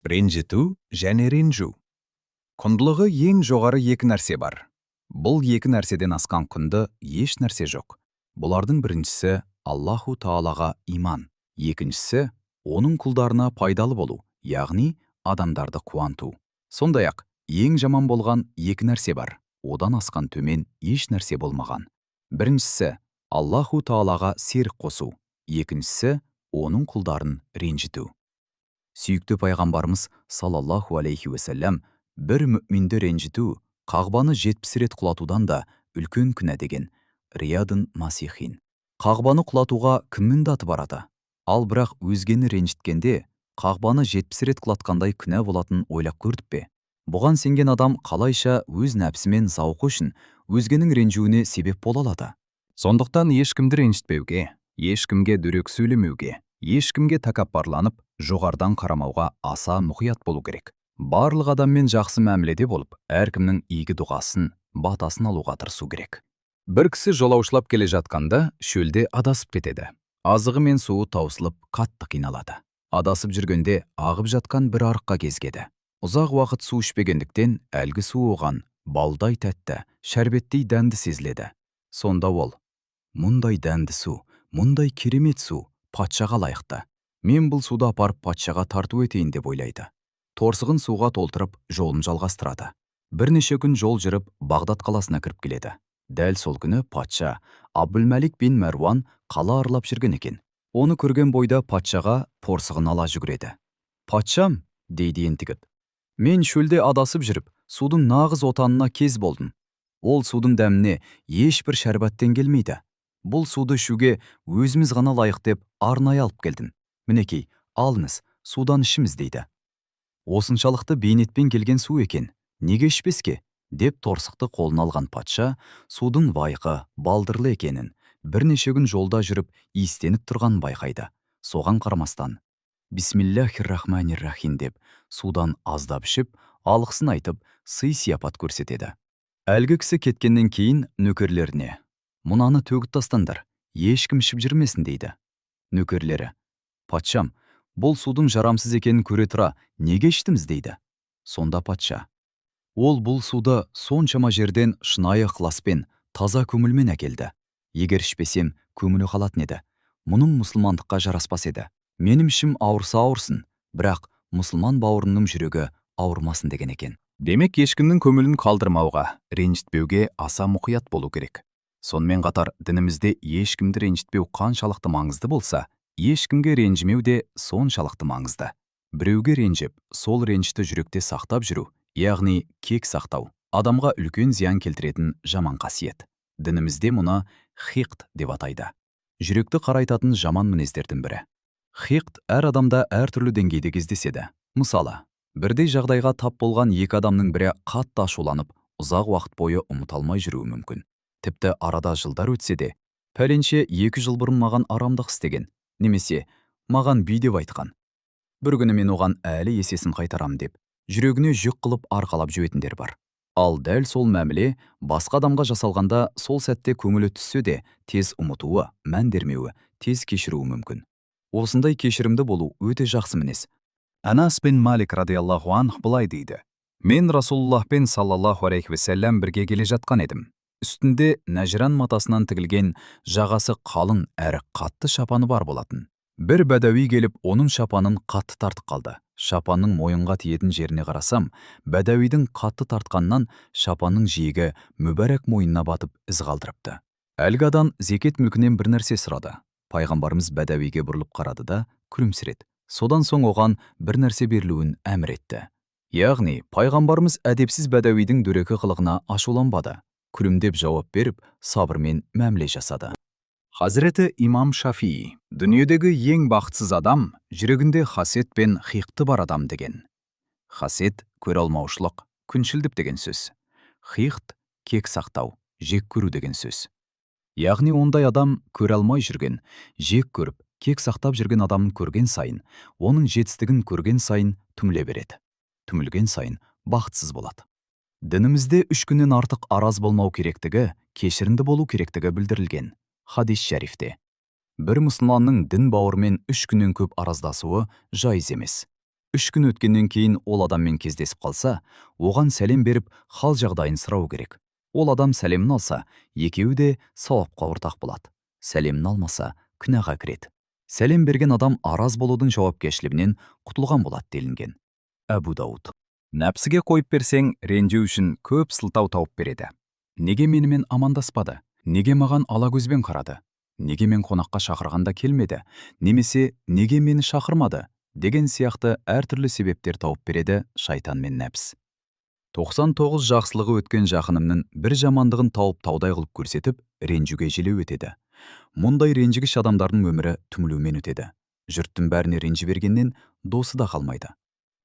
Ренжіту және ренжу. Құндылығы ең жоғары екі нәрсе бар. Бұл екі нәрседен асқан құнды еш нәрсе жоқ. Бұлардың біріншісі Аллаху Таалаға иман. Екіншісі оның құлдарына пайдалы болу, яғни адамдарды қуанту. Сондай-ақ ең жаман болған екі нәрсе бар. Одан асқан төмен еш нәрсе болмаған. Біріншісі Аллаху Таалаға серік қосу. Екіншісі оның құлдарын ренжіту. Сүйікті пайғамбарымыз саллаллаху алейхи уассалам бір мүминді ренжіту қағбаны 70 рет құлатудан да үлкен күнә деген. Риядын Масихин. Қағбаны құлатуға кім міндаты барады? Ал бірақ өзгені ренжіткенде қағбаны 70 рет құлатқандай күнә болатын ойлап көрдік пе? Бұған сенген адам қалайша өз нәпсімен зауқы үшін өзгенің ренжуіне себеп бола алады? Сондықтан ешкімді ренжітпеуге, ешкімге дөрекі сөйлемеуге, ешкімге тәкаппарланып, жоғардан қарамауға аса мұқият болу керек. Барлық адаммен жақсы мәміледе болып, әркімнің игі дұғасын, батасын алуға тырысу керек. Бір кісі жолаушылап келе жатқанда шөлде адасып кетеді. Азығы мен суы таусылып, қатты қиналады. Адасып жүргенде ағып жатқан бір арыққа кезгеді. Ұзақ уақыт су ішпегендіктен әлгі су оған балдай тәтті, шәрбеттей дәнді сезіледі. Сонда ол: мұндай дәнді су, мұндай керемет су патшаға лайықты. Мен бұл суды апарып патшаға тарту етейін деп ойлайды. Торсығын суға толтырып, жолын жалғастырады. Бірнеше күн жол жүріп, Бағдат қаласына кіріп келеді. Дәл сол күні патша Абдул-Мәлик бин Марван қала аралап жүрген екен. Оны көрген бойда патшаға торсығын ала жүгіреді. «Патшам», дейді ентігіп, «мен шөлде адасып жүріп, судың нағыз отанына кез болдым. Ол судың дәміне ешбір шәрбаттен келмейді. Бұл суды ішуге өзіміз ғана лайық деп арнайы алып келдім. Мінекей, алыңыз, судан ішіміз» дейді. Осыншалықты бейнетпен келген су екен, неге ішпеске? Деп торсықты қолына алған патша судың байқы, балдырлы екенін, бірнеше күн жолда жүріп иістеніп тұрған байқайды. Соған қарамастан «Бисмиллахир-рахманир-рахим» деп судан аздап ішіп, алғысын айтып, сый-сияпат көрсетеді. Әлгі кісі кеткеннен кейін нөкерлеріне: «Мұнаны төгіп тастаңдар, ешкім ішіп жүрмесін» дейді. Нөкерлері: «Патшам, бұл судың жарамсыз екенін көре тұра, неге іштіміз?» дейді. Сонда патша: «Ол бұл суды соншама жерден шынайы ықыласпен, таза көңілмен әкелді. Егер ішпесем, көңілі қалатын еді. Мұның мұсылмандыққа жараспас еді. Менің ішім ауырса ауырсын, бірақ мұсылман бауырының жүрегі ауырмасын» деген екен. Демек, ешкімнің көңілін қалдырмауға, ренжітпеуге аса мұқият болу керек. Сонымен қатар, дінімізде ешкімді ренжітпеу қаншалықты маңызды болса, ешкімге ренжімеу де соншалықты маңызды. Біреуге ренжіп, сол ренжішті жүректе сақтап жүру, яғни кек сақтау, адамға үлкен зиян келтіретін жаман қасиет. Дінімізде мұны хиқд деп атайды. Жүректі қарайтатын жаман мінездердің бірі. Хиқд әр адамда әртүрлі деңгейде кездеседі. Мысалы, бірдей жағдайға тап болған екі адамның бірі қатты ашуланып, ұзақ уақыт бойы ұмыта алмай жүруі мүмкін. Тіпті арада жылдар өтсе де, пәленше 2 жыл бұрын маған арамдық істеген, немесе маған бүй деп айтқан. Бір күні мен оған әлі есесін қайтарам деп, жүрегіне жүк қылып арқалап жүретіндер бар. Ал дәл сол мәміле басқа адамға жасалғанда сол сәтте көңілі түссе де, тез ұмытуы, мән бермеуі, тез кешіруі мүмкін. Осындай кешірімді болу өте жақсы мінез. Анас бин Малик радиаллаху анх былай дейді: «Мен Расулуллахпен саллаллаху алейхи уассалам бірге келе жатқан едім. Үстінде нәжіран матасынан тігілген, жағасы қалың әрі қатты шапаны бар болатын. Бір бәдәуи келіп, оның шапанын қатты тартып қалды. Шапанның мойынға тиетін жеріне қарасам, бәдәуидің қатты тартқаннан шапанның жиегі мүбәрәк мойнына батып із қалдырыпты. Әлгі адам зекет мүлкінен бір нәрсе сұрады. Пайғамбарымыз бәдәуиге бұрылып қарады да күлімсіреді. Содан соң оған бір нәрсе берілуін әмір етті. Яғни, пайғамбарымыз әдепсіз бәдәуидің дөрекі қылығына ашуланбады. Күлімдеп жауап беріп, сабырмен мәміле жасады. Хазіреті Имам Шафии: «Дүниедегі ең бақытсыз адам жүрегінде хасет пен хиқты бар адам» деген. Хасет — көре алмаушылық, күншілдік деген сөз. Хиқт — кек сақтау, жек көру деген сөз. Яғни ондай адам көре алмай жүрген, жек көріп, кек сақтап жүрген адамын көрген сайын, оның жетістігін көрген сайын түңіле береді. Түңілген сайын бақытсыз болады. Дінімізде 3 күннен артық араз болмау керектігі, кешірімді болу керектігі білдірілген. Хадис шәрифте: «Бір мұсылманның дін бауырымен 3 күннен көп араздасуы жайыз емес. 3 күн өткеннен кейін ол адаммен кездесіп қалса, оған сәлем беріп, хал жағдайын сұрау керек. Ол адам сәлемін алса, екеуі де сауапқа ортақ болады. Сәлемін алмаса, күнәға кіреді. Сәлем берген адам араз болудың жауапкершілігінен құтылған болады делінген. Әбу Дауд. Нәпсіге қойып берсең, ренжу үшін көп сылтау тауып береді. Неге менімен амандаспады? Неге маған ала көзбен қарады? Неге мен қонаққа шақырғанда келмеді? Немесе неге мені шақырмады? Деген сияқты әртүрлі себептер тауып береді шайтан мен нәпс. 99 жақсылығы өткен жақынымның бір жамандығын тауып таудай қылып көрсетіп, ренжуге желеу етеді. Мұндай ренжігіш адамдардың өмірі түңілумен өтеді. Жұрттың бәріне ренжи бергеннен досы да қалмайды.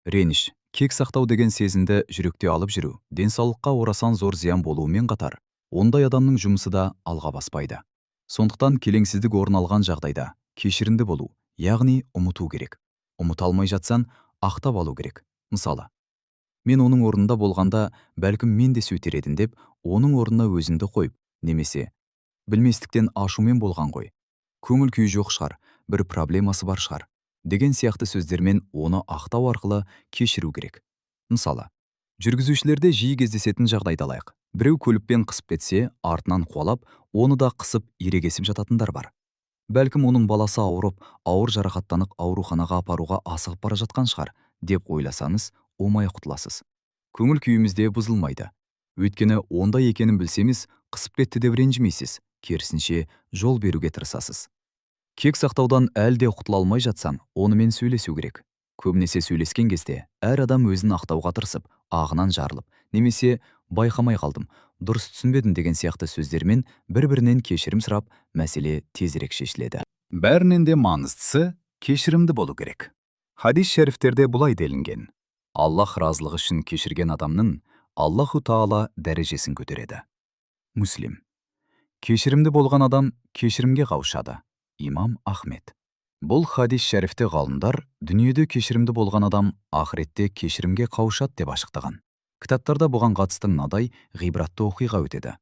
Реніш, кек сақтау деген сезімді жүректе алып жүру, денсаулыққа орасан зор зиян болуымен қатар, ондай адамның жұмысы да алға баспайды. Сондықтан келеңсіздік орын алған жағдайда кешірімді болу, яғни ұмыту керек. Ұмыта алмай жатсаң, ақтап алу керек. Мысалы, мен оның орнында болғанда бәлкім мен де сөйтер едім деп, оның орнына өзіңді қойып, немесе білместіктен ашумен болған ғой. Көңіл күй жоқ шығар, бір проблемасы бар шығар, деген сияқты сөздермен оны ақтау арқылы кешіру керек. Мысалы, жүргізушілерде жиі кездесетін жағдайды алайық. Біреу көлікпен қысып кетсе, артынан қуалап, оны да қысып ерегесіп жататындар бар. Бәлкім оның баласы ауырып, ауыр жарақаттанып ауруханаға апаруға асығып бара жатқан шығар, деп ойласаңыз, оңай құтыласыз. Көңіл күйімізде бұзылмайды. Өйткені ондай екенін білсеңіз, қысып кетті деп ренжімейсіз, керісінше жол беруге тырысасыз. Кек сақтаудан әлде құтыла алмай жатсаң, онымен сөйлесу керек. Көбінесе сөйлескен кезде әр адам өзін ақтауға тырысып, ағынан жарылып, немесе байқамай қалдым, дұрыс түсінбедім деген сияқты сөздермен бір-бірінен кешірім сұрап, мәселе тезірек шешіледі. Бәрінен де маңыздысы кешірімді болу керек. Хадис шәріфтерде бұлай делінген: Аллах разылығы үшін кешірген адамның Аллаху Таала дәрежесін көтереді. Муслим. Кешірімді болған адам кешірімге қауышады. Имам Ахмед. Бұл хадис шәріфте ғалымдар дүниеде кешірімді болған адам ақыретте кешірімге қауышады деп ашықтаған. Кітаптарда бұған қатысты мынадай ғибратты оқиға өтеді.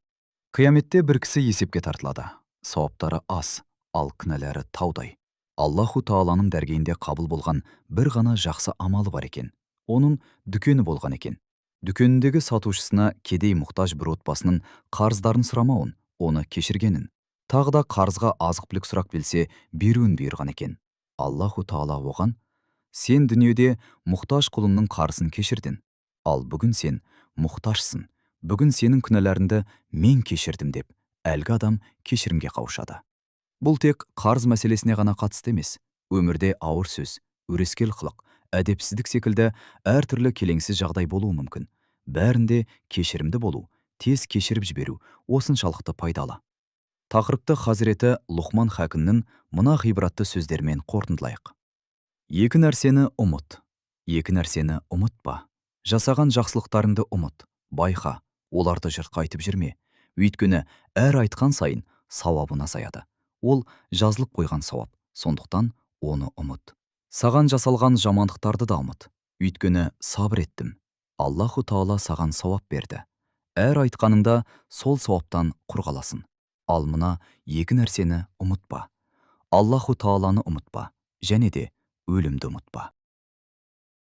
Қияметте бір кісі есепке тартылады. Сауаптары аз, ал кінәлары таудай. Аллаху Тааланың дәргейінде қабыл болған бір ғана жақсы амалы бар екен. Оның дүкені болған екен. Дүкеніндегі сатушысына кедей мұқтаж бір отбасының қарыздарын сұрамауын, оны кешіргенін, тағы да қарызға азық-түлік сұрақ келсе беруін бұйырған екен. Аллаху Таала оған: сен дүниеде мұқтаж құлымның қарызын кешірдің, ал бүгін сен мұқтажсың, бүгін сенің күнәларыңды мен кешірдім деп, әлгі адам кешірімге қауышады. Бұл тек қарыз мәселесіне ғана қатысты емес, өмірде ауыр сөз, өрескел қылық, әдепсіздік секілді әртүрлі келеңсіз жағдай болуы мүмкін. Бәрінде кешірімді болу, тез кешіріп жіберу осыншалықты пайдалы. Тақырыпты Хазіреті Лұқман Хәкімнің мына ғибратты сөздермен қорытындылайық. Екі нәрсені ұмыт, екі нәрсені ұмытпа. Жасаған жақсылықтарыңды ұмыт, байқа, оларды жұртқа айтып жүрме. Өйткені әр айтқан сайын сауабын азаяды. Ол жазылып қойған сауап, сондықтан оны ұмыт. Саған жасалған жамандықтарды да ұмыт. Өйткені сабыр еттім. Аллаху Таала саған сауап берді. Әр айтқаныңда сол сауаптан құр қаласың. Ал мына екі нәрсені ұмытпа. Аллаху Тааланы ұмытпа, және де өлімді ұмытпа.